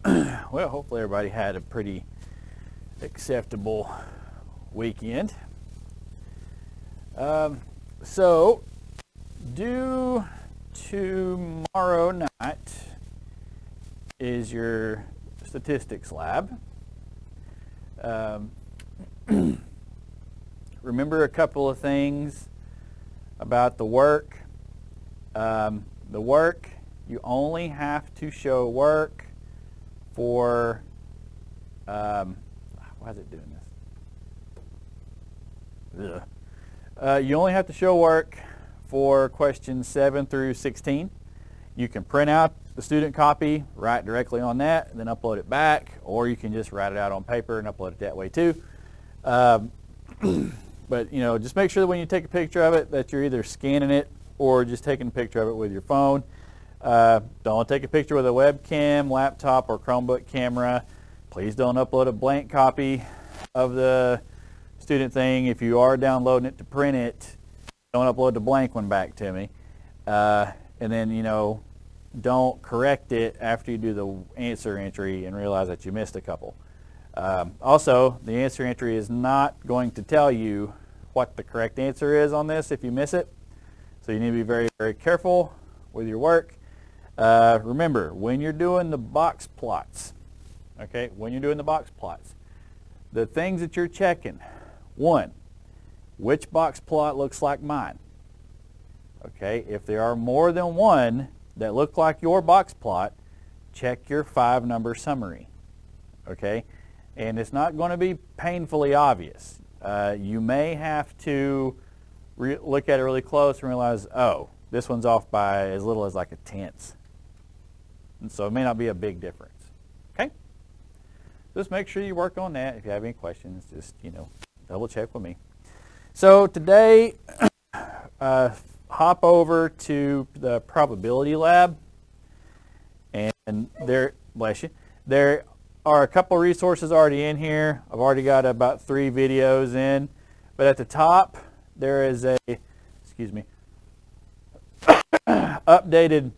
Well, hopefully everybody had a pretty acceptable weekend. So, due tomorrow night is your statistics lab. Remember a couple of things about the work. The work, you only have to show work for, why is it doing this? You only have to show work for questions 7 through 16. You can print out the student copy, write directly on that, and then upload it back, or you can just write it out on paper and upload it that way too. But just make sure that when you take a picture of it that you're either scanning it or just taking a picture of it with your phone. Don't take a picture with a webcam, laptop, or Chromebook camera. Please don't upload a blank copy of the student thing. If you are downloading it to print it, don't upload the blank one back to me. And then, don't correct it after you do the answer entry and realize that you missed a couple. Also, the answer entry is not going to tell you what the correct answer is on this if you miss it. So you need to be very, very careful with your work. Remember, when you're doing the box plots, the things that you're checking, one, which box plot looks like mine? Okay, if there are more than one that look like your box plot, check your 5-number summary. Okay, and it's not going to be painfully obvious. You may have to look at it really close and realize, oh, this one's off by as little as like a tenth. And so it may not be a big difference. Okay? Just make sure you work on that. If you have any questions, just, double check with me. So today, hop over to the probability lab. And there, bless you, there are a couple resources already in here. I've already got about 3 videos in. But at the top, there is a, updated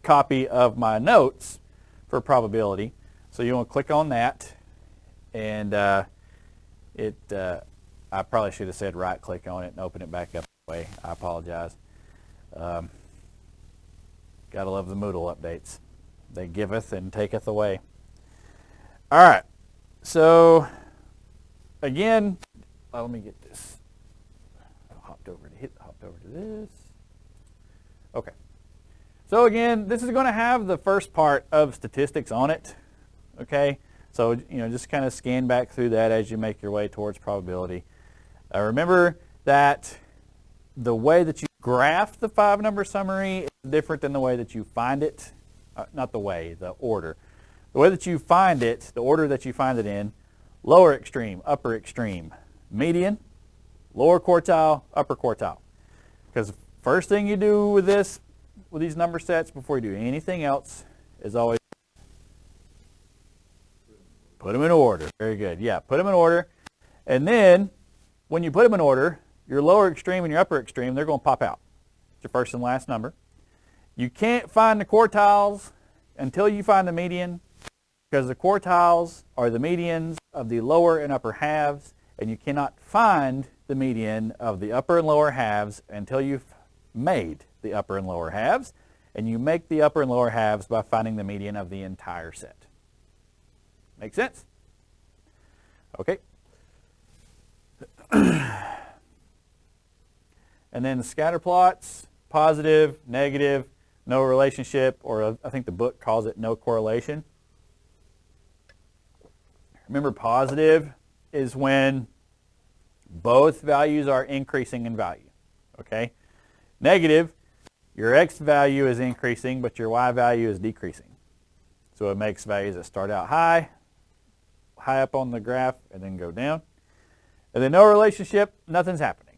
copy of my notes for probability. So you want to click on that, and I probably should have said right click on it and open it back up that way. I apologize. Gotta love the Moodle updates. They giveth and taketh away. All right. So again, let me get this. Hopped over to this. Okay. So again, this is going to have the first part of statistics on it. Okay. So just kind of scan back through that as you make your way towards probability. Remember that the way that you graph the 5-number summary is different than the way that you find it. Not the way, the order. The way that you find it, the order that you find it in, lower extreme, upper extreme, median, lower quartile, upper quartile. Because the first thing you do with these number sets before you do anything else is always put them in order. Very good. Yeah, put them in order. And then when you put them in order, your lower extreme and your upper extreme, they're going to pop out. It's your first and last number. You can't find the quartiles until you find the median, because the quartiles are the medians of the lower and upper halves, and you cannot find the median of the upper and lower halves until you've made the upper and lower halves, and you make the upper and lower halves by finding the median of the entire set. Make sense? Okay. And then the scatter plots, positive, negative, no relationship, or I think the book calls it no correlation. Remember, positive is when both values are increasing in value. Okay? Negative, your x value is increasing, but your y value is decreasing. So it makes values that start out high up on the graph, and then go down. And then no relationship, nothing's happening.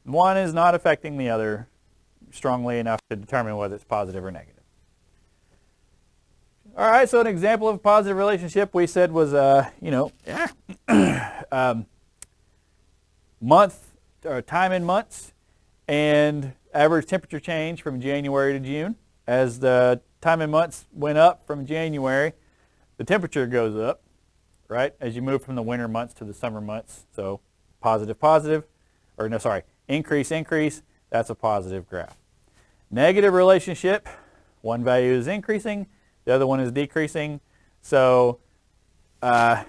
One is not affecting the other strongly enough to determine whether it's positive or negative. All right, so an example of a positive relationship we said was, month or time in months and average temperature change from January to June as the time and months went up from January, the temperature goes up, right, as you move from the winter months to the summer months. So positive, positive, or no, sorry, increase, increase, that's a positive graph. Negative relationship, one value is increasing, the other one is decreasing. So at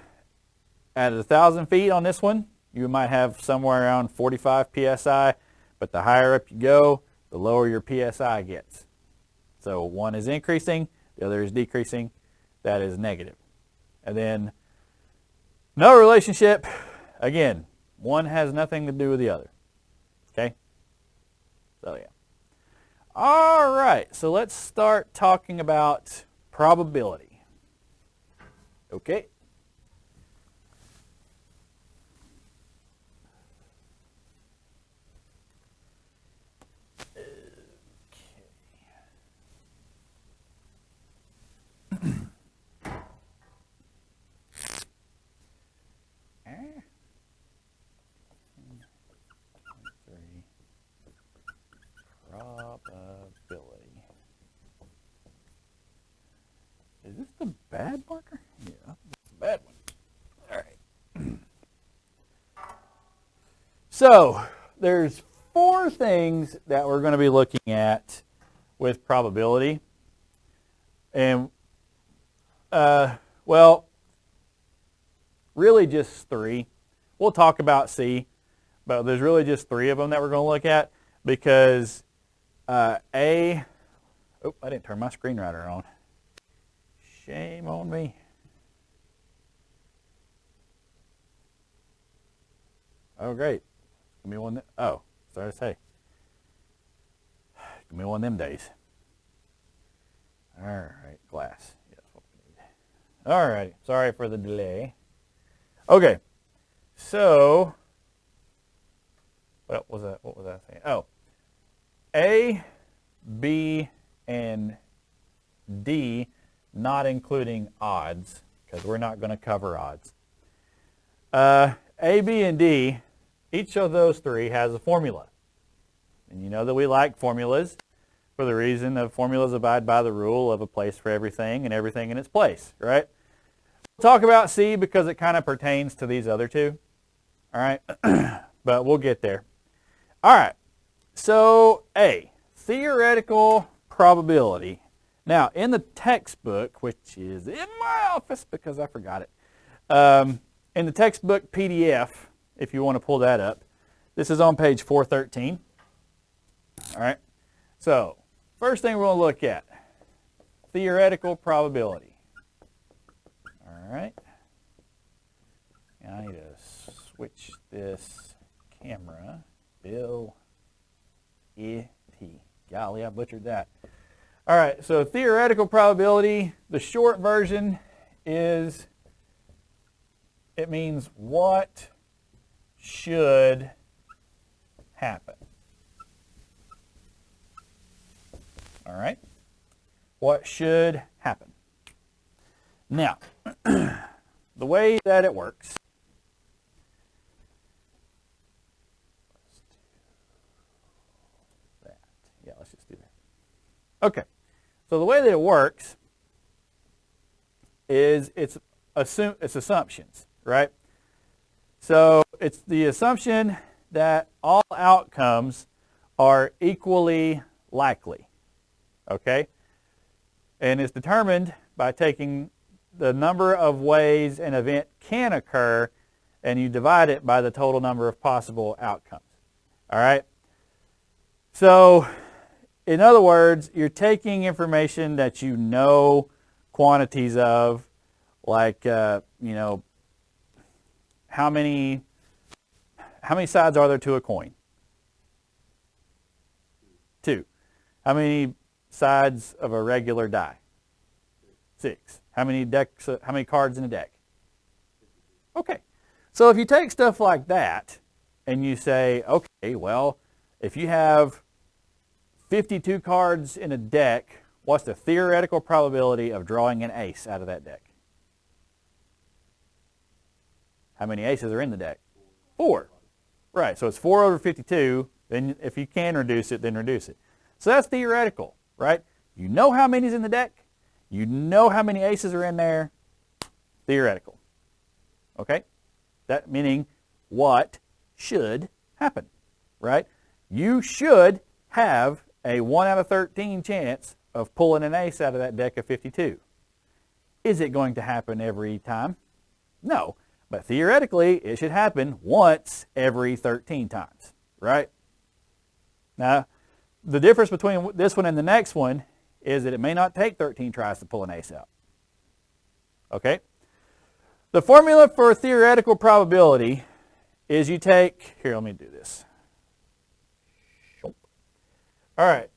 1,000 feet on this one, you might have somewhere around 45 psi, but the higher up you go, the lower your psi gets. So one is increasing, the other is decreasing, that is negative. And then no relationship, again, one has nothing to do with the other. Okay? So yeah. All right, so let's start talking about probability. Okay? Probability. Is this the bad marker? Yeah, it's the bad one. All right. So there's 4 things that we're going to be looking at with probability. And, well, really just 3. We'll talk about C, but there's really just 3 of them that we're going to look at because oh, I didn't turn my screenwriter on. Shame on me. Oh, great. Give me one. Oh, sorry to say. Give me one of them days. All right, glass. Yes, what we need. All right. Sorry for the delay. Okay. So, what was that? What was I saying? Oh, A, B, and D, not including odds, because we're not going to cover odds. A, B, and D, each of those 3 has a formula. And you know that we like formulas for the reason that formulas abide by the rule of a place for everything and everything in its place, right? We'll talk about C because it kind of pertains to these other 2. All right? But we'll get there. All right. So A, theoretical probability. Now, in the textbook, which is in my office because I forgot it, in the textbook PDF, if you want to pull that up, this is on page 413. All right. So, first thing we're going to look at, theoretical probability. All right. And I need to switch this camera. Bill E.T. Golly, I butchered that. All right, so theoretical probability, the short version is, it means what should happen. All right, what should happen. Now, the way that it works, let's just do that. Okay, so the way that it works is it's assumptions, right? So it's the assumption that all outcomes are equally likely, okay? And it's determined by taking the number of ways an event can occur and you divide it by the total number of possible outcomes, all right? So, in other words, you're taking information that you know quantities of, like, you know, how many sides are there to a coin? 2. How many sides of a regular die? 6. How many cards in a deck? Okay. So if you take stuff like that and you say, okay, well, if you have 52 cards in a deck, what's the theoretical probability of drawing an ace out of that deck? How many aces are in the deck? 4. Right, so it's 4 over 52. Then if you can reduce it, then reduce it. So that's theoretical, right? You know how many's in the deck. You know how many aces are in there. Theoretical. Okay? That meaning what should happen, right? You should have a 1 out of 13 chance of pulling an ace out of that deck of 52. Is it going to happen every time? No. But theoretically, it should happen once every 13 times, right? Now, the difference between this one and the next one is that it may not take 13 tries to pull an ace out. Okay? The formula for theoretical probability is you take, here, let me do this. All right.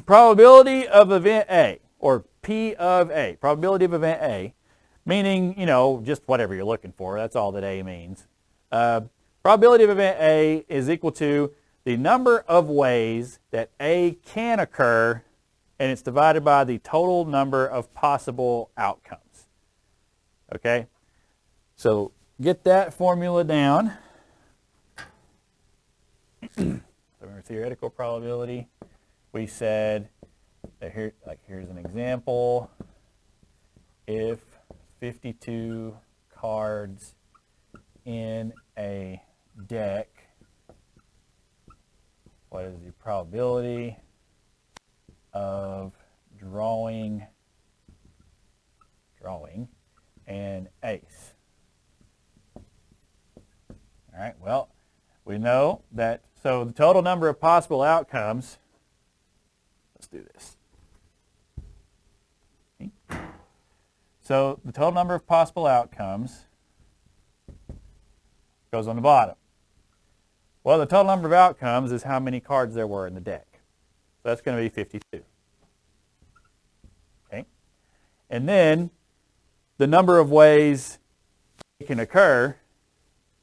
Probability of event A, or P of A, probability of event A, meaning, you know, just whatever you're looking for. That's all that A means. Probability of event A is equal to the number of ways that A can occur, and it's divided by the total number of possible outcomes. Okay? So get that formula down. For theoretical probability, we said that here, like here's an example. If 52 cards in a deck, what is the probability of drawing an ace? All right, well, we know that, so the total number of possible outcomes, let's do this. Okay. So the total number of possible outcomes goes on the bottom. Well, the total number of outcomes is how many cards there were in the deck. So that's going to be 52. Okay? And then the number of ways it can occur,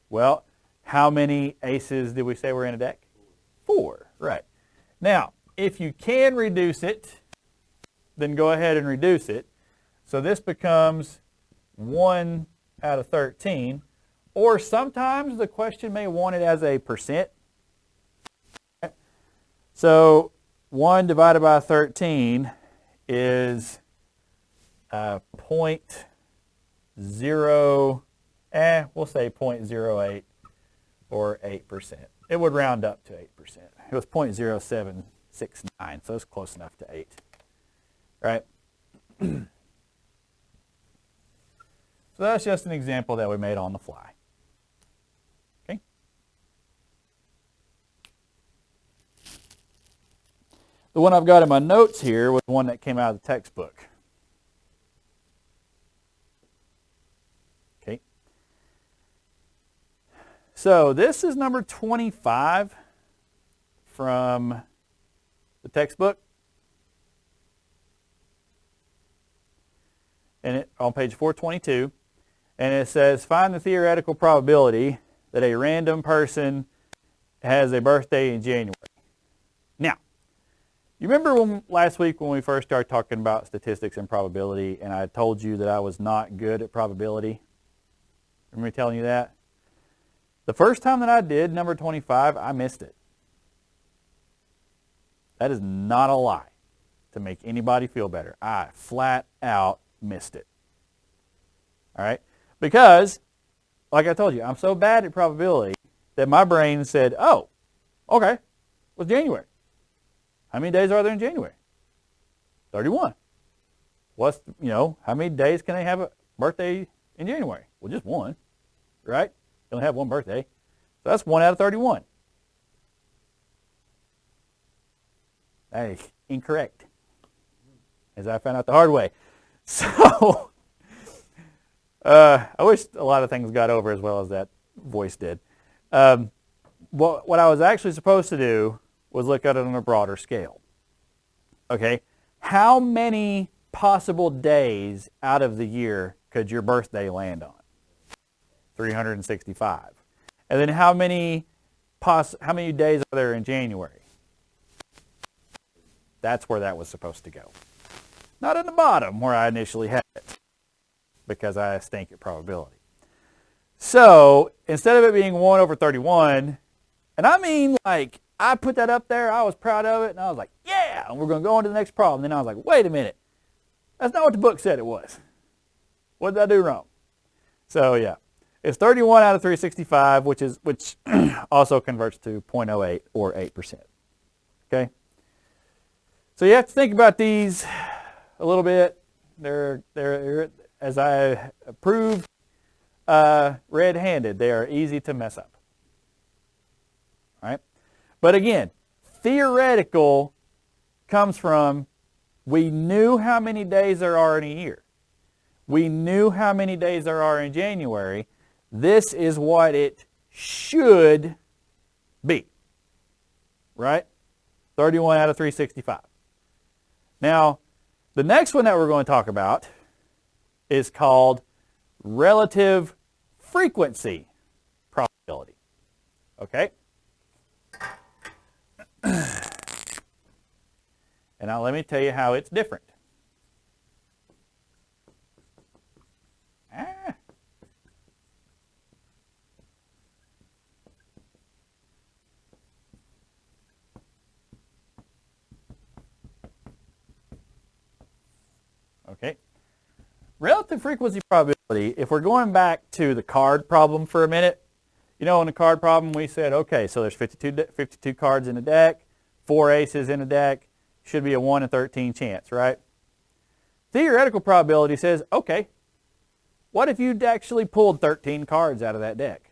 well, how many aces did we say were in a deck? 4, right. Now, if you can reduce it, then go ahead and reduce it. So this becomes 1 out of 13, or sometimes the question may want it as a percent. So 1 divided by 13 is 0.0, we'll say 0.08 or 8%. It would round up to 8%. It was 0.0769, so it's close enough to 8, right? So that's just an example that we made on the fly. Okay? The one I've got in my notes here was one that came out of the textbook. Okay? So this is number 25 from the textbook. And it, on page 422. And it says, find the theoretical probability that a random person has a birthday in January. Now, you remember last week when we first started talking about statistics and probability, and I told you that I was not good at probability? Remember me telling you that? The first time that I did number 25, I missed it. That is not a lie to make anybody feel better. I flat out missed it. All right? Because, like I told you, I'm so bad at probability that my brain said, oh, okay, well, January. How many days are there in January? 31. What's, you know, how many days can they have a birthday in January? Well, just one, right? They only have one birthday. So that's 1 out of 31. That is incorrect, as I found out the hard way. So, I wish a lot of things got over as well as that voice did. What I was actually supposed to do was look at it on a broader scale. Okay, how many possible days out of the year could your birthday land on? 365. And then how many days are there in January? That's where that was supposed to go. Not in the bottom where I initially had it, because I stink at probability. So instead of it being 1 over 31, and I mean, like, I put that up there, I was proud of it, and I was like, yeah, yeah, and we're going to go on to the next problem. Then I was like, wait a minute. That's not what the book said it was. What did I do wrong? So yeah, it's 31 out of 365, which also converts to 0.08 or 8%. Okay. So you have to think about these a little bit. They're as I proved, red-handed. They are easy to mess up. All right. But again, theoretical comes from we knew how many days there are in a year. We knew how many days there are in January. This is what it should be. Right? 31 out of 365. Now, the next one that we're going to talk about is called relative frequency probability. Okay? And now let me tell you how it's different. Okay. Relative frequency probability, if we're going back to the card problem for a minute, you know, in the card problem we said, okay, so there's 52 cards in a deck, 4 aces in a deck, should be a 1 in 13 chance, right? Theoretical probability says, okay, what if you'd actually pulled 13 cards out of that deck?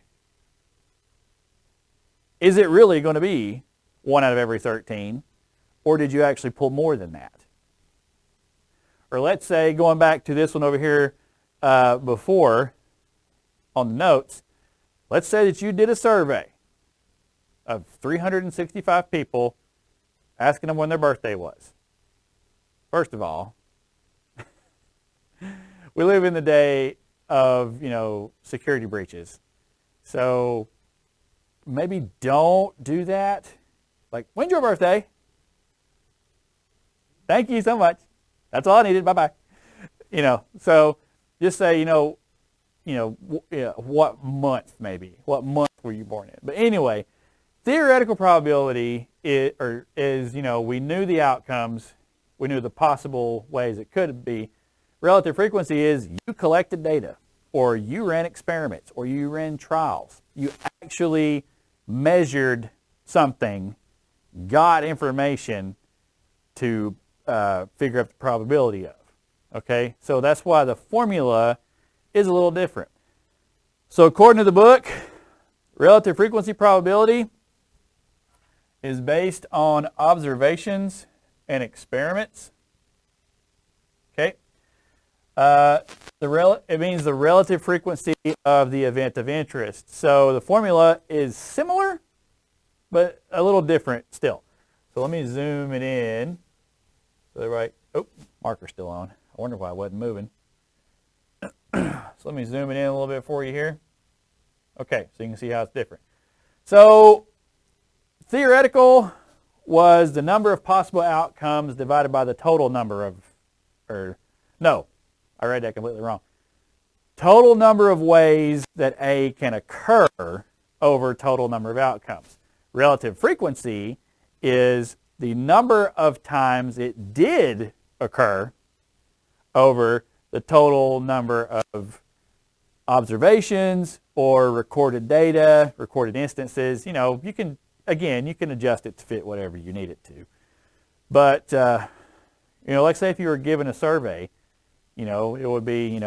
Is it really going to be 1 out of every 13, or did you actually pull more than that? Or let's say, going back to this one over here before on the notes, let's say that you did a survey of 365 people asking them when their birthday was. First of all, we live in the day of, security breaches. So maybe don't do that. Like, when's your birthday? Thank you so much. That's all I needed. Bye-bye. So just say, what month maybe. What month were you born in? But anyway, theoretical probability is, we knew the outcomes. We knew the possible ways it could be. Relative frequency is you collected data, or you ran experiments, or you ran trials. You actually measured something, got information to figure out the probability of. Okay, so that's why the formula is a little different. So according to the book, relative frequency probability is based on observations and experiments. Okay, it means the relative frequency of the event of interest. So the formula is similar, but a little different still. So let me zoom it in. Oh, marker's still on. I wonder why I wasn't moving. So let me zoom it in a little bit for you here. Okay, so you can see how it's different. So theoretical was the number of possible outcomes divided by the total number of, no, I read that completely wrong. Total number of ways that A can occur over total number of outcomes. Relative frequency is the number of times it did occur over the total number of observations or recorded data, recorded instances. You can adjust it to fit whatever you need it to. But, like say if you were given a survey, it would be,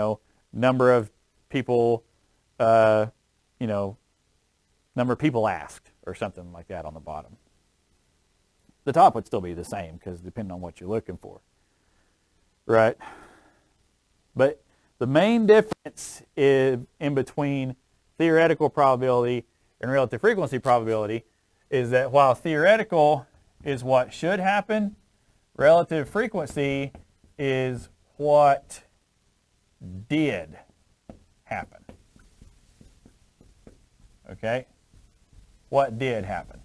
number of people, number of people asked or something like that on the bottom. The top would still be the same because depending on what you're looking for, right? But the main difference in between theoretical probability and relative frequency probability is that while theoretical is what should happen, relative frequency is what did happen. Okay? What did happen.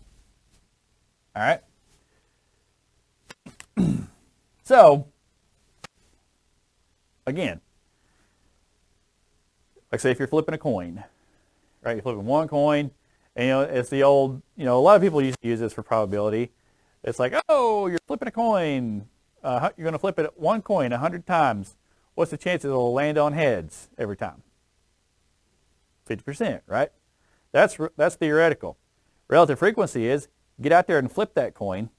All right? So, again, like say if you're flipping a coin, right? You're flipping one coin, and it's the old, a lot of people used to use this for probability. It's like, oh, you're flipping a coin. You're going to flip it one coin 100 times. What's the chance it'll land on heads every time? 50%, right? That's theoretical. Relative frequency is get out there and flip that coin,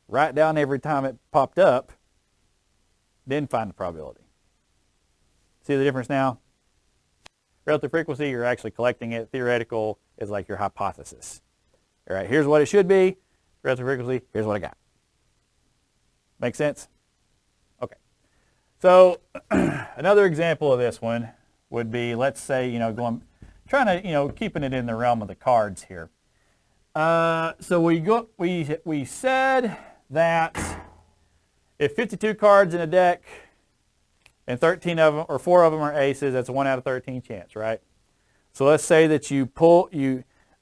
write down every time it popped up, then find the probability. See the difference now? Relative frequency, you're actually collecting it. Theoretical is like your hypothesis. All right, here's what it should be. Relative frequency, here's what I got. Make sense? Okay. So another example of this one would be, let's say, trying to, keeping it in the realm of the cards here. So we said that if 52 cards in a deck and 13 of them or 4 of them are aces, that's a 1 out of 13 chance, right? So let's say that you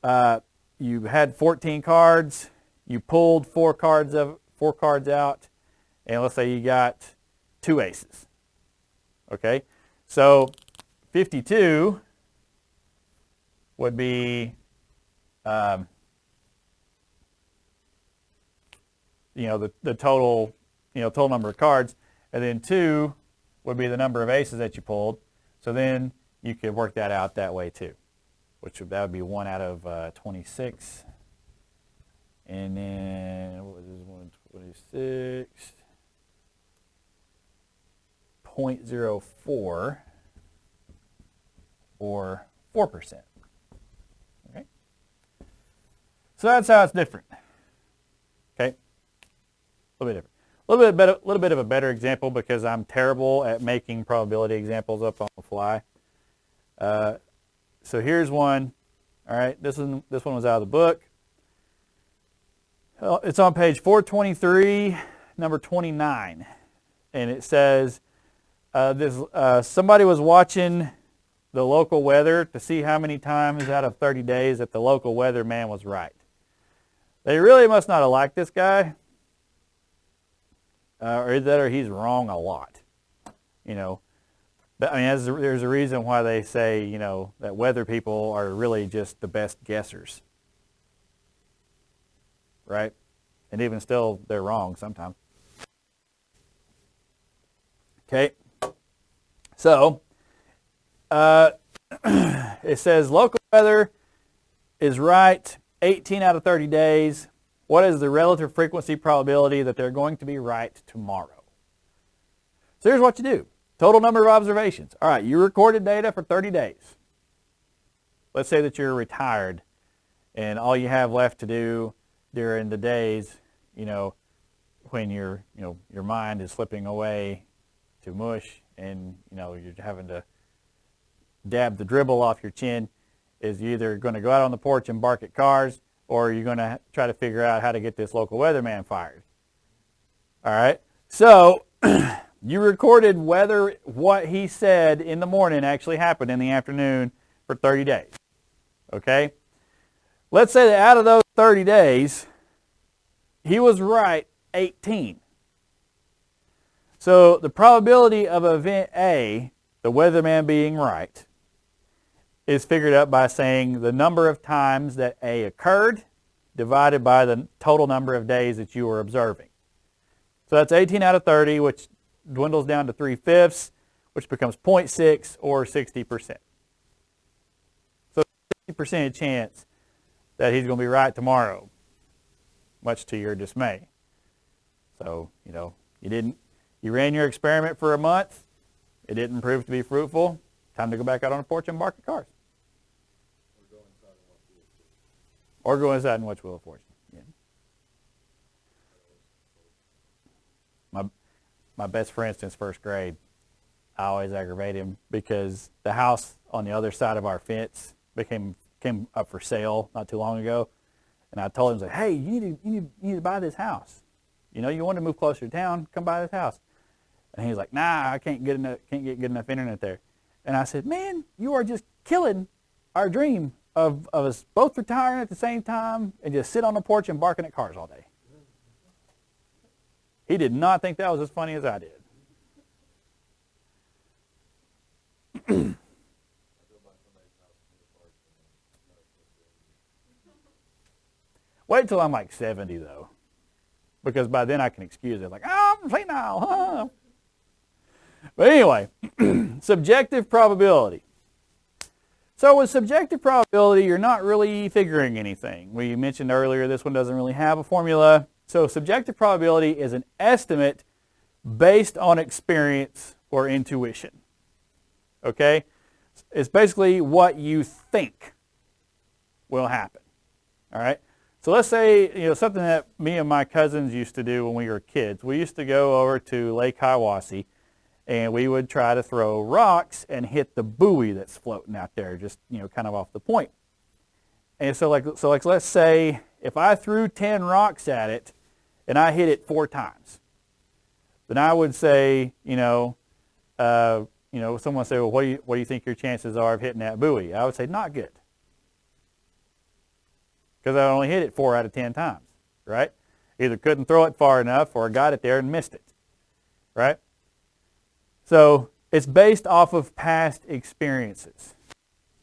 had 14 cards, you pulled 4 cards out, and let's say you got 2 aces. Okay, so 52 would be the total total number of cards, and then 2 would be the number of aces that you pulled. So then you could work that out that way too, that would be 1 out of 26, and then what was this, 126. 0.04 or 4%. Okay, so that's how it's different. Okay, a little bit different. A little bit of a better example because I'm terrible at making probability examples up on the fly. So here's one. All right, this one was out of the book. It's on page 423, number 29, and it says somebody was watching the local weather to see how many times out of 30 days that the local weatherman was right. They really must not have liked this guy. Or he's wrong a lot, But, there's a reason why they say, that weather people are really just the best guessers, right? And even still, they're wrong sometimes. Okay, so it says local weather is right 18 out of 30 days. What is the relative frequency probability that they're going to be right tomorrow? So here's what you do. Total number of observations. All right, you recorded data for 30 days. Let's say that you're retired and all you have left to do during the days, when your mind is slipping away to mush and, you're having to dab the dribble off your chin, is you're either going to go out on the porch and bark at cars, or you're going to try to figure out how to get this local weatherman fired. All right, so you recorded whether what he said in the morning actually happened in the afternoon for 30 days. Okay, let's say that out of those 30 days, he was right 18. So the probability of event A, the weatherman being right, is figured out by saying the number of times that A occurred divided by the total number of days that you were observing. So that's 18 out of 30, which dwindles down to 3/5, which becomes 0.6 or 60%. So 60% chance that he's going to be right tomorrow, much to your dismay. So, you ran your experiment for a month. It didn't prove to be fruitful. Time to go back out on the porch and bark at cars. Or go inside and watch Wheel of Fortune. Yeah. My best friend since first grade, I always aggravate him because the house on the other side of our fence came up for sale not too long ago, and I told him, hey, you need to buy this house. You want to move closer to town, come buy this house. And he's like, nah, I can't get good enough internet there. And I said, man, you are just killing our dream of us both retiring at the same time and just sit on the porch and barking at cars all day. He did not think that was as funny as I did. Wait till I'm like 70, though. because by then I can excuse it. Like, oh, I'm senile. Huh? But anyway, subjective probability. So with subjective probability, you're not really figuring anything. We mentioned earlier this one doesn't really have a formula. So subjective probability is an estimate based on experience or intuition. Okay? It's basically what you think will happen. All right? So let's say, something that me and my cousins used to do when we were kids. We used to go over to Lake Hiawassee, and we would try to throw rocks and hit the buoy that's floating out there, just, kind of off the point. And so let's say if I threw 10 rocks at it and I hit it 4 times, then I would say, someone would say, well, what do you think your chances are of hitting that buoy? I would say not good, because I only hit it 4 out of 10 times, right? Either couldn't throw it far enough or got it there and missed it, right? So it's based off of past experiences,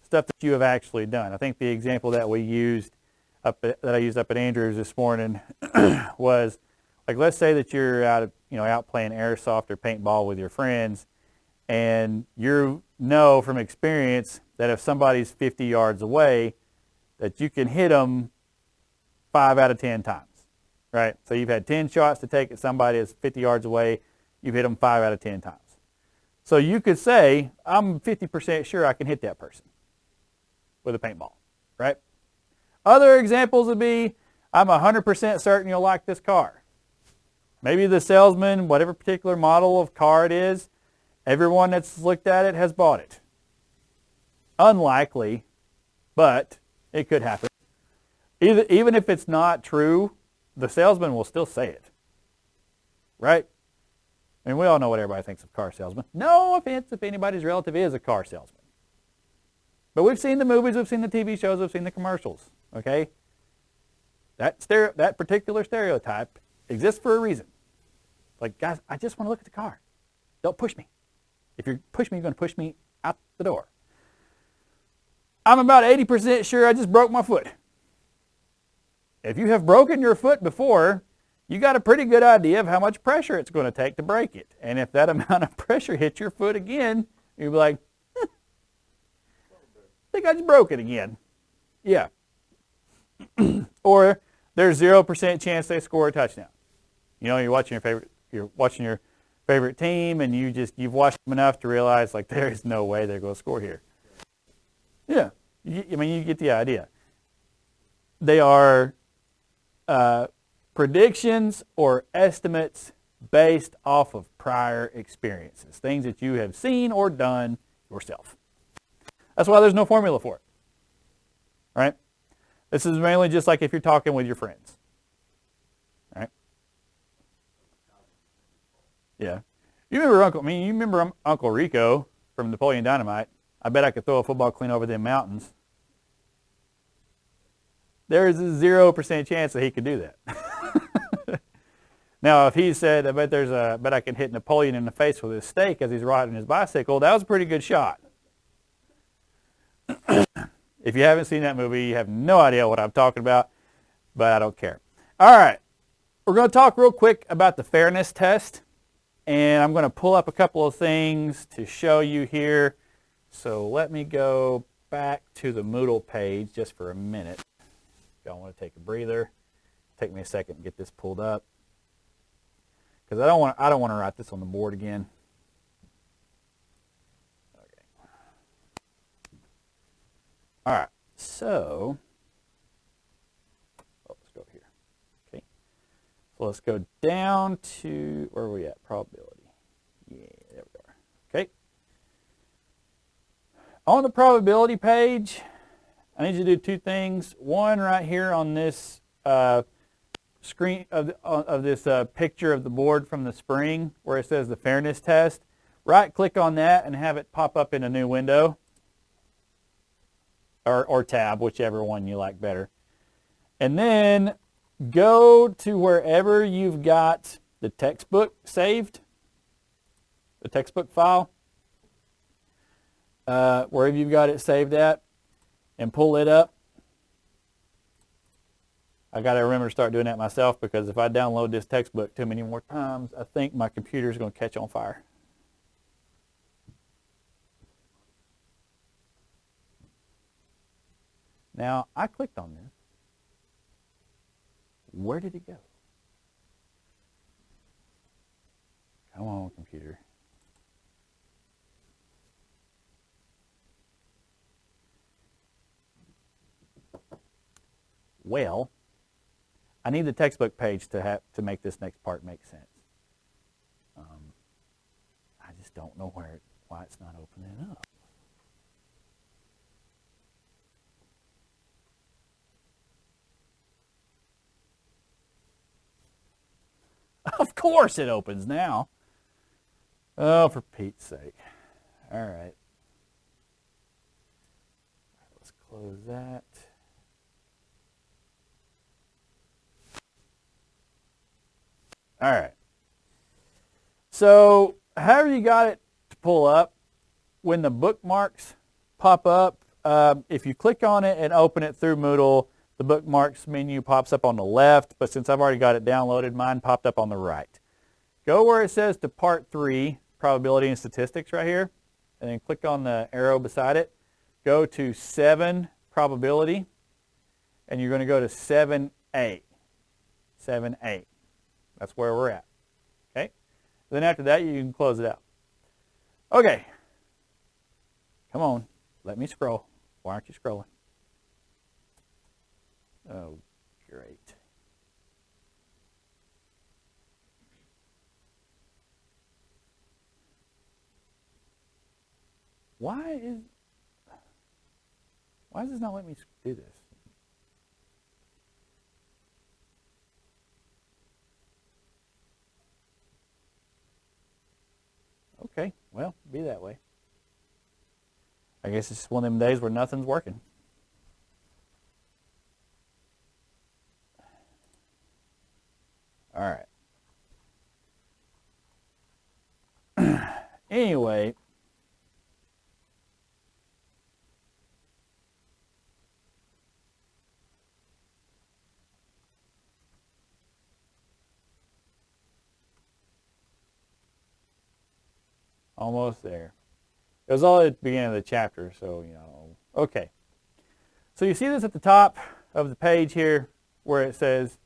stuff that you have actually done. I think the example that we used that I used up at Andrews this morning was, like, let's say that you're out playing airsoft or paintball with your friends, and you know from experience that if somebody's 50 yards away, that you can hit them 5 out of 10 times, right? So you've had 10 shots to take at somebody that's 50 yards away. You've hit them 5 out of 10 times. So you could say, I'm 50% sure I can hit that person with a paintball, right? Other examples would be, I'm 100% certain you'll like this car. Maybe the salesman, whatever particular model of car it is, everyone that's looked at it has bought it. Unlikely, but it could happen. Even if it's not true, the salesman will still say it, right? I mean, we all know what everybody thinks of car salesmen. No offense if anybody's relative is a car salesman. But we've seen the movies, we've seen the TV shows, we've seen the commercials, okay? That particular stereotype exists for a reason. Like, guys, I just want to look at the car. Don't push me. If you push me, you're going to push me out the door. I'm about 80% sure I just broke my foot. If you have broken your foot before, you got a pretty good idea of how much pressure it's going to take to break it. And if that amount of pressure hits your foot again, you'll be like, I think I just broke it again. Yeah. Or there's 0% chance they score a touchdown. You're watching your favorite team, and you've watched them enough to realize, like, there is no way they're going to score here. Yeah. You get the idea. They are predictions or estimates based off of prior experiences, things that you have seen or done yourself. That's why there's no formula for it, right? This is mainly just like if you're talking with your friends, right? Yeah. You remember Uncle Rico from Napoleon Dynamite? I bet I could throw a football clean over them mountains. There is a 0% chance that he could do that. Now, if he said, I bet I can hit Napoleon in the face with his stake as he's riding his bicycle, that was a pretty good shot. If you haven't seen that movie, you have no idea what I'm talking about, but I don't care. All right. We're going to talk real quick about the fairness test, and I'm going to pull up a couple of things to show you here. So let me go back to the Moodle page just for a minute. I want to take a breather. Take me a second to get this pulled up, because I don't want to write this on the board again. Okay. All right. So let's go here. Okay. So let's go down to, where are we at? Probability. Yeah, there we are. Okay. On the probability page, I need you to do 2 things. One, right here on this screen of this picture of the board from the spring where it says the fairness test, right-click on that and have it pop up in a new window, or tab, whichever one you like better. And then go to wherever you've got the textbook saved, the textbook file, wherever you've got it saved at, and pull it up. I got to remember to start doing that myself, because if I download this textbook too many more times, I think my computer is going to catch on fire. Now, I clicked on this. Where did it go? Come on, computer. Well, I need the textbook page to make this next part make sense. I just don't know why it's not opening up. Of course it opens now. Oh, for Pete's sake. All right. Let's close that. All right. So, however you got it to pull up, when the bookmarks pop up, if you click on it and open it through Moodle, the bookmarks menu pops up on the left, but since I've already got it downloaded, mine popped up on the right. Go where it says to Part 3, Probability and Statistics right here, and then click on the arrow beside it. Go to 7, Probability, and you're going to go to 7A. 7A. That's where we're at. Okay? Then after that, you can close it out. Okay. Come on. Let me scroll. Why aren't you scrolling? Oh, great. Why is this not letting me do this? Okay, well, be that way. I guess it's one of them days where nothing's working. All right. Anyway, almost there. It was all at the beginning of the chapter, so, Okay. So you see this at the top of the page here where it says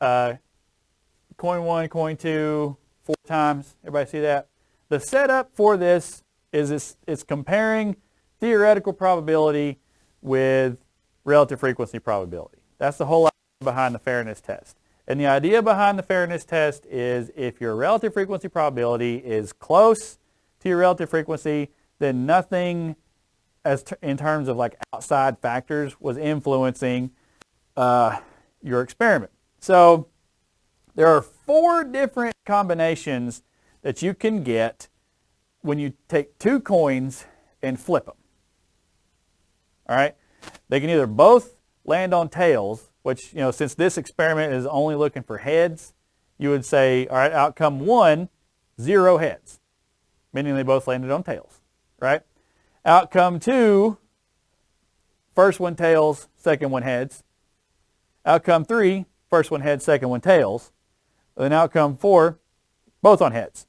coin 1, coin 2, 4 times. Everybody see that? The setup for this is it's comparing theoretical probability with relative frequency probability. That's the whole idea behind the fairness test. And the idea behind the fairness test is if your relative frequency probability is close to your relative frequency, then nothing in terms of like outside factors was influencing your experiment. So there are 4 different combinations that you can get when you take 2 coins and flip them. All right? They can either both land on tails, which, since this experiment is only looking for heads, you would say, all right, outcome 1, 0 heads, meaning they both landed on tails, right? Outcome 2, first one tails, second one heads. Outcome 3, first one heads, second one tails. And then outcome 4, both on heads.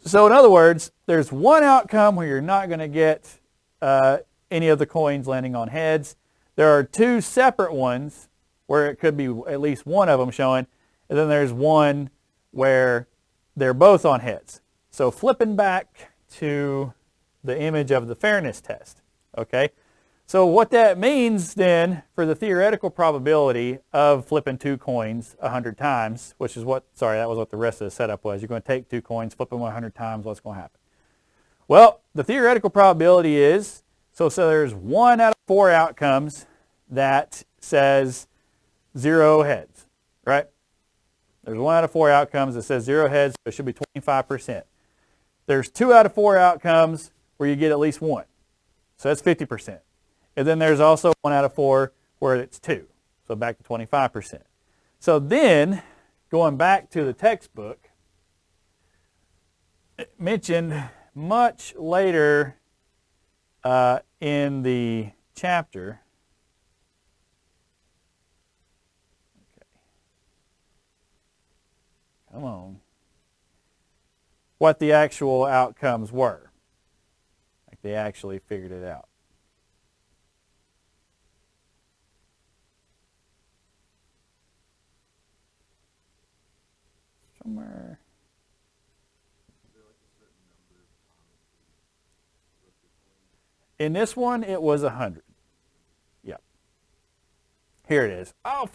So in other words, there's one outcome where you're not going to get any of the coins landing on heads. There are 2 separate ones where it could be at least one of them showing, and then there's one where they're both on heads. So flipping back to the image of the fairness test, okay? So what that means then for the theoretical probability of flipping 2 coins 100 times, which is that was what the rest of the setup was. You're going to take 2 coins, flip them 100 times, what's going to happen? Well, the theoretical probability is, so there's 1 out of 4 outcomes that says 0 heads, right? There's 1 out of 4 outcomes that says 0 heads, so it should be 25%. There's 2 out of 4 outcomes where you get at least 1, so that's 50%. And then there's also 1 out of 4 where it's 2, so back to 25%. So then, going back to the textbook, it mentioned much later in the chapter, come on, what the actual outcomes were. Like they actually figured it out. Somewhere. In this one, it was 100. Yep. Here it is. Oh,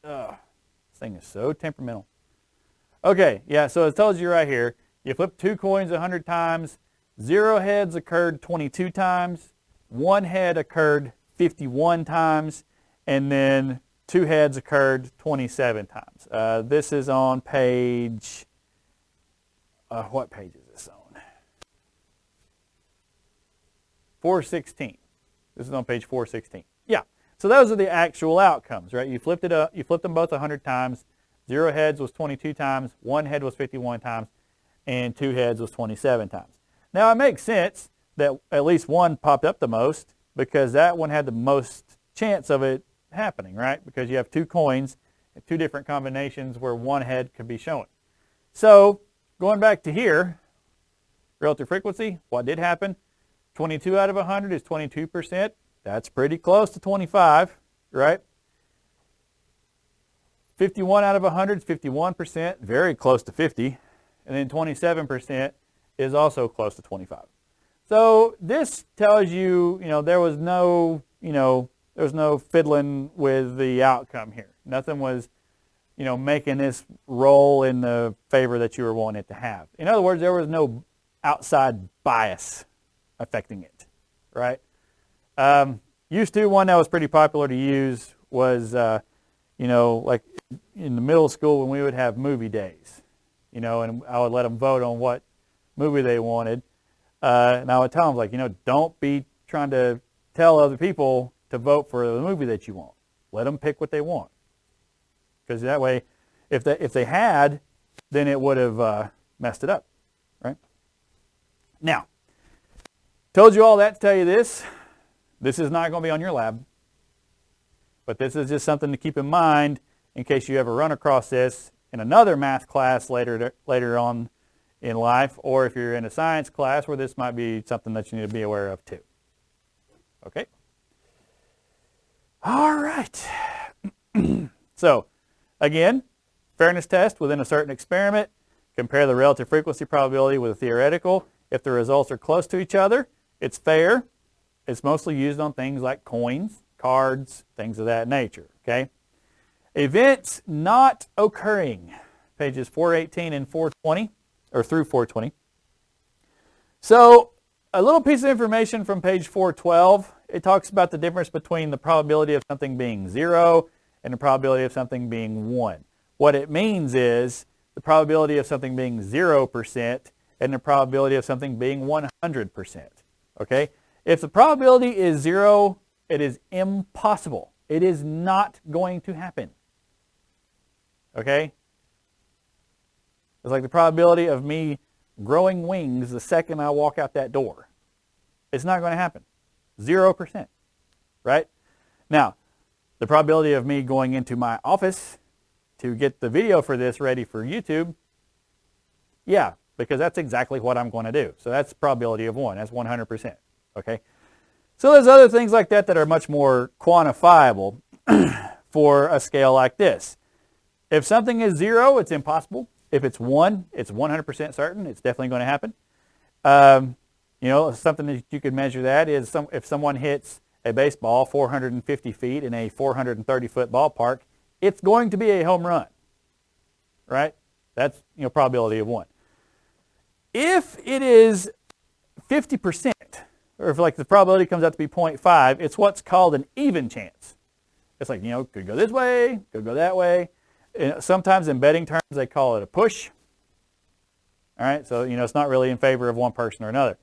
this thing is so temperamental. Okay, yeah, so it tells you right here, you flip 2 coins 100 times, 0 heads occurred 22 times, 1 head occurred 51 times, and then 2 heads occurred 27 times. This is on page, what page is this on? 416. This is on page 416. Yeah, so those are the actual outcomes, right? You flipped them both 100 times, 0 heads was 22 times, 1 head was 51 times, and 2 heads was 27 times. Now it makes sense that at least one popped up the most because that one had the most chance of it happening, right? Because you have 2 coins and 2 different combinations where 1 head could be showing. So going back to here, relative frequency, what did happen? 22 out of 100 is 22%. That's pretty close to 25, right? 51 out of 100 is 51%, very close to 50. And then 27% is also close to 25. So this tells you, there was no, there was no fiddling with the outcome here. Nothing was, making this roll in the favor that you were wanting it to have. In other words, there was no outside bias affecting it, right? Used to, one that was pretty popular to use was, like in the middle school when we would have movie days, and I would let them vote on what movie they wanted. And I would tell them, like, don't be trying to tell other people to vote for the movie that you want. Let them pick what they want. Because that way, if they had, then it would have messed it up, right? Now, told you all that to tell you this. This is not going to be on your lab. But this is just something to keep in mind in case you ever run across this in another math class later on in life, or if you're in a science class where this might be something that you need to be aware of too. Okay? All right. So, again, fairness test within a certain experiment. Compare the relative frequency probability with a theoretical. If the results are close to each other, it's fair. It's mostly used on things like coins, cards, things of that nature, okay? Events not occurring, pages 418 and 420, or through 420. So a little piece of information from page 412, it talks about the difference between the probability of something being 0 and the probability of something being 1. What it means is the probability of something being 0% and the probability of something being 100%, okay? If the probability is 0, it is impossible. It is not going to happen. Okay? It's like the probability of me growing wings the second I walk out that door. It's not going to happen. 0%. Right? Now, the probability of me going into my office to get the video for this ready for YouTube, yeah, because that's exactly what I'm going to do. So that's probability of 1. That's 100%. Okay? So there's other things like that that are much more quantifiable for a scale like this. If something is 0, it's impossible. If it's 1, it's 100% certain. It's definitely going to happen. Something that you could measure that is if someone hits a baseball 450 feet in a 430-foot ballpark, it's going to be a home run, right? That's probability of 1. If it is 50%, or if like the probability comes out to be 0.5, it's what's called an even chance. It's like, could go this way, could go that way. And sometimes in betting terms, they call it a push. All right, so, it's not really in favor of one person or another.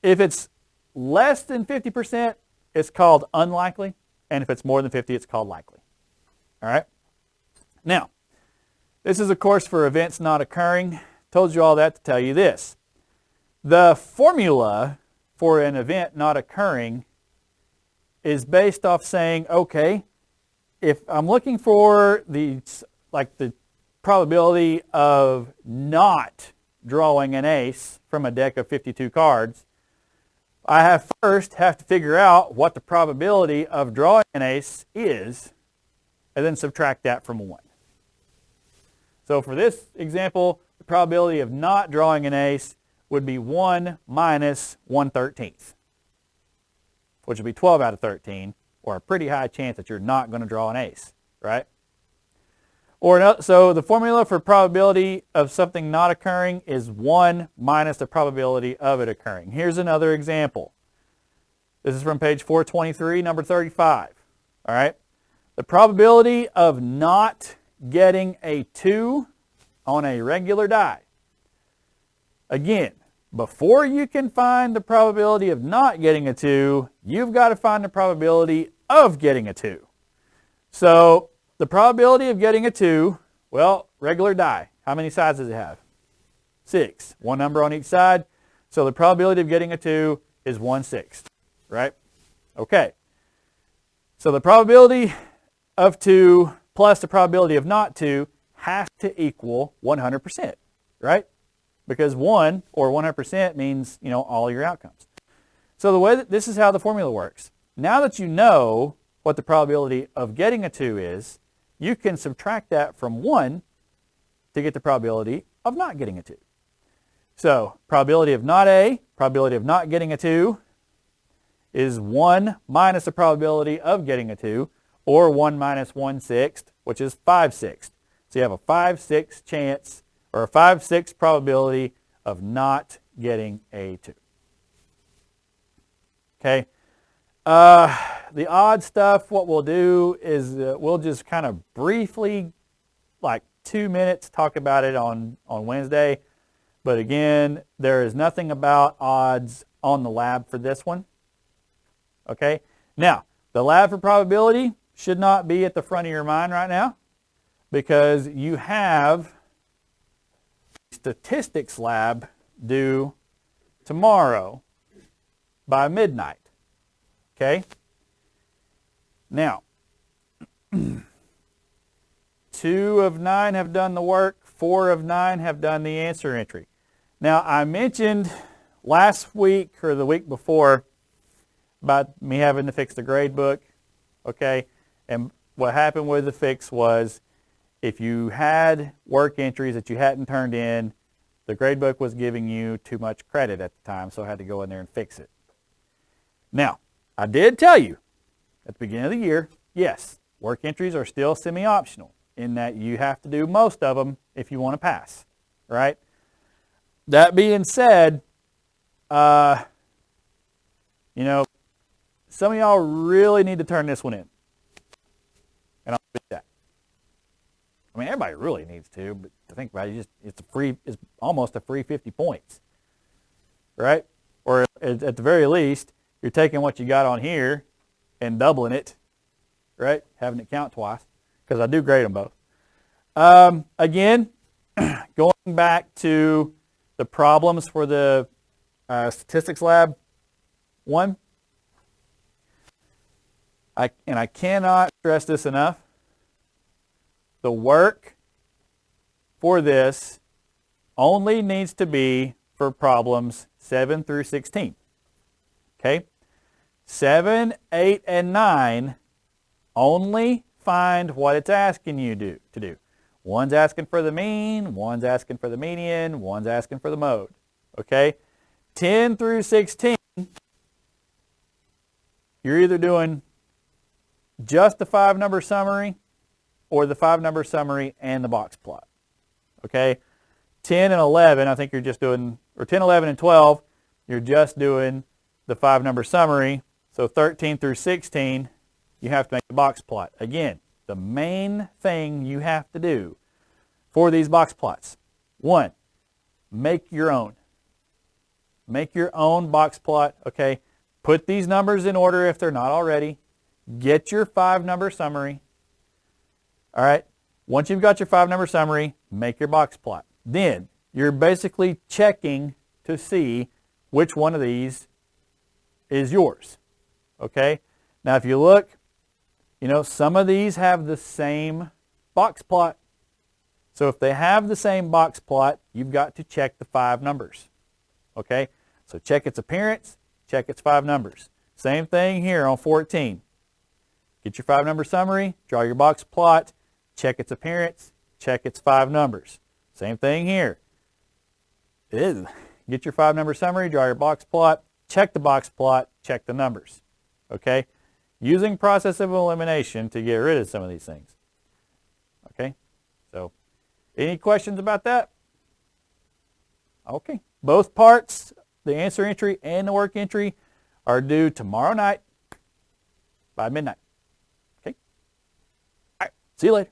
If it's less than 50%, it's called unlikely. And if it's more than 50, it's called likely. All right? Now, this is, of course, for events not occurring. Told you all that to tell you this. The formula for an event not occurring is based off saying, okay, if I'm looking for the probability of not drawing an ace from a deck of 52 cards, I first have to figure out what the probability of drawing an ace is, and then subtract that from 1. So for this example, the probability of not drawing an ace would be 1 minus 1/13, which would be 12 out of 13, or a pretty high chance that you're not going to draw an ace, right? So the formula for probability of something not occurring is 1 minus the probability of it occurring. Here's another example. This is from page 423, number 35. All right. The probability of not getting a 2 on a regular die. Again, before you can find the probability of not getting a 2, you've got to find the probability of getting a 2. So the probability of getting a 2, well, regular die. How many sides does it have? 6. One number on each side. So the probability of getting a 2 is 1/6, right? Okay. So the probability of 2 plus the probability of not 2 has to equal 100%, right? Because 1 or 100% means, all your outcomes. So the way that this is how the formula works. Now that you know what the probability of getting a 2 is, you can subtract that from 1 to get the probability of not getting a 2. So probability of probability of not getting a 2 is 1 minus the probability of getting a 2, or 1 minus 1/6, which is 5/6. So you have a 5/6 chance, or a 5/6 probability of not getting a 2. Okay. The odd stuff, what we'll do is we'll just kind of briefly, like 2 minutes, talk about it on Wednesday. But again, there is nothing about odds on the lab for this one. Okay. Now, the lab for probability should not be at the front of your mind right now, because you have statistics lab due tomorrow by midnight. Okay? Now, 2 of 9 have done the work, 4 of 9 have done the answer entry. Now, I mentioned last week or the week before about me having to fix the grade book, okay? And what happened with the fix was, if you had work entries that you hadn't turned in, the grade book was giving you too much credit at the time, so I had to go in there and fix it. Now, I did tell you at the beginning of the year, yes, work entries are still semi-optional in that you have to do most of them if you want to pass, right? That being said, some of y'all really need to turn this one in. And I'll do that. I mean, everybody really needs to, but to think about it, it's almost a free 50 points, right? Or at the very least, you're taking what you got on here and doubling it, right? Having it count twice, because I do grade them both. Again, going back to the problems for the statistics lab 1, I cannot stress this enough. The work for this only needs to be for problems 7 through 16. Okay? 7, 8, and 9 only find what it's asking you to do. One's asking for the mean, one's asking for the median, one's asking for the mode. Okay? 10 through 16, you're either doing just the 5-number summary or the 5-number summary and the box plot. Okay? 10 and 11, I think you're just doing, or 10, 11, and 12, you're just doing the 5-number summary. So 13 through 16, you have to make the box plot. Again, the main thing you have to do for these box plots, 1, make your own. Make your own box plot, okay? Put these numbers in order if they're not already. Get your 5-number summary. All right? Once you've got your 5-number summary, make your box plot. Then you're basically checking to see which one of these is yours. Okay? Now if you look, some of these have the same box plot. So if they have the same box plot, you've got to check the 5 numbers. Okay? So check its appearance, check its 5 numbers. Same thing here on 14. Get your 5-number summary, draw your box plot, check its appearance, check its 5 numbers. Same thing here. Ew. Get your 5-number summary, draw your box plot, check the box plot, check the numbers. Okay? Using process of elimination to get rid of some of these things. Okay? So, any questions about that? Okay. Both parts, the answer entry and the work entry, are due tomorrow night by midnight. Okay? All right. See you later.